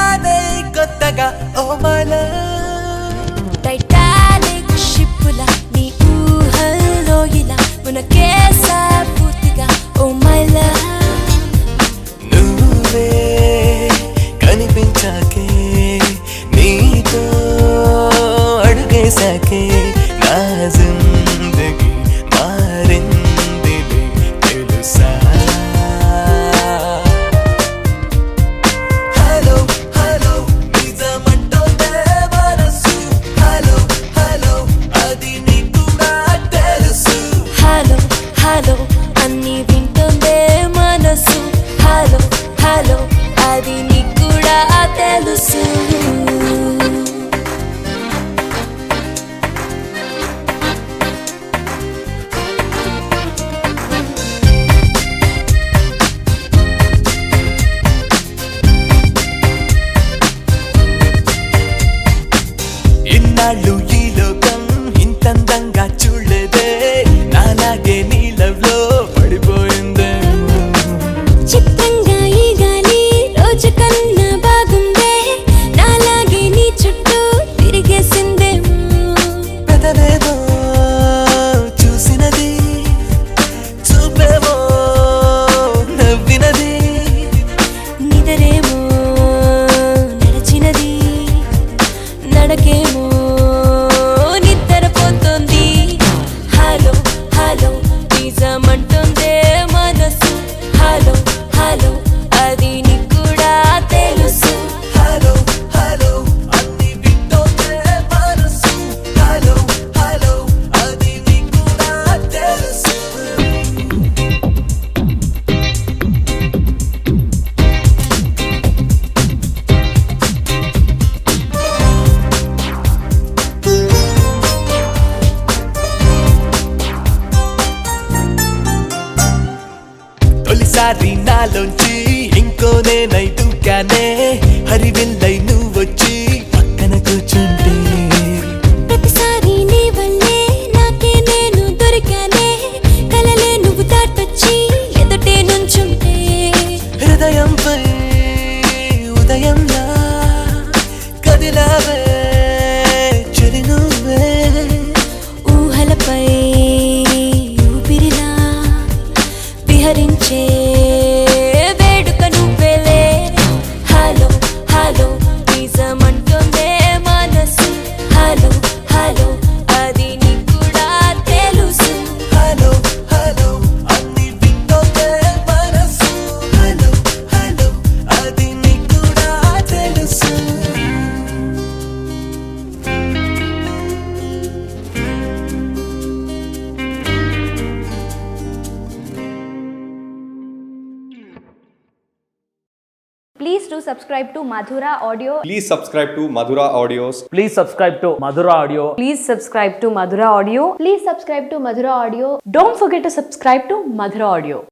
కాదే కొత్తగా ఓ మలా టైటానిక్ షిప్పులా నీ ఊహల్లో ఇలా మునకేసా పూర్తిగా ఓ మైలా నువ్వే కనిపించాకే నీతో అడుగేశాకే నా జిందగీ మారింది తెలుసా హలో హలో నిజమంటోందే మనసు హలో హలో అది నీకు నా తెలుసు హలో హలో అన్ని వింటుందే మనసు హలో హలో అది నీకు కూడా తెలుసు ఇన్నాళ్ళు ఈ లోకం ఇంతందంగా చూడలేదే నాలాగే నీ లవ్ లో పడిపోయిందే చిత్రంగా ఈ గాలి రోజు కన్నా బాగుందే నాలాగే నీ చుట్టూ తిరిగేసిందేమో పెదవేమో చూసినది చూపేమో నవ్వినది నిదరేమో నడచినది నడకేమో నిద్రపోతుంది హలో హలో నిజమంటుందే మనసు హలో హలో అది నీకు కూడా తెలుసు హలో హలో అన్ని వింటోందే మనసు హలో హలో అది నీకు నా తెలుసు తొలిసారి నాలోంచి ఇంకో నేనై దూకానే హరివిల్లై నువ్వొచ్చి పక్కన కూర్చుంటే ప్రతిసారి నీ వల్లే నాకే నేను దొరికానే కలలే నువ్వు దాటొచ్చి ఎదుటే నుంచుంటే హృదయంపై ఉదయంలా కదిలావే చెలి నువ్వే ఊహలపై ఊపిరిలా విహరించే వేడుక నువ్వేలే హలో హలో నిజమంటుందే మనసు హలో హలో అది నీకు కూడా తెలుసు హలో హలో అన్ని వింటోందే మనసు హలో హలో అది నీకు నా తెలుసు Please do subscribe to Madhura Audio. Please subscribe to Madhura Audios. Please subscribe to Madhura Audio. Please subscribe to Madhura Audio. Please subscribe to Madhura Audio. Don't forget to subscribe to Madhura Audio.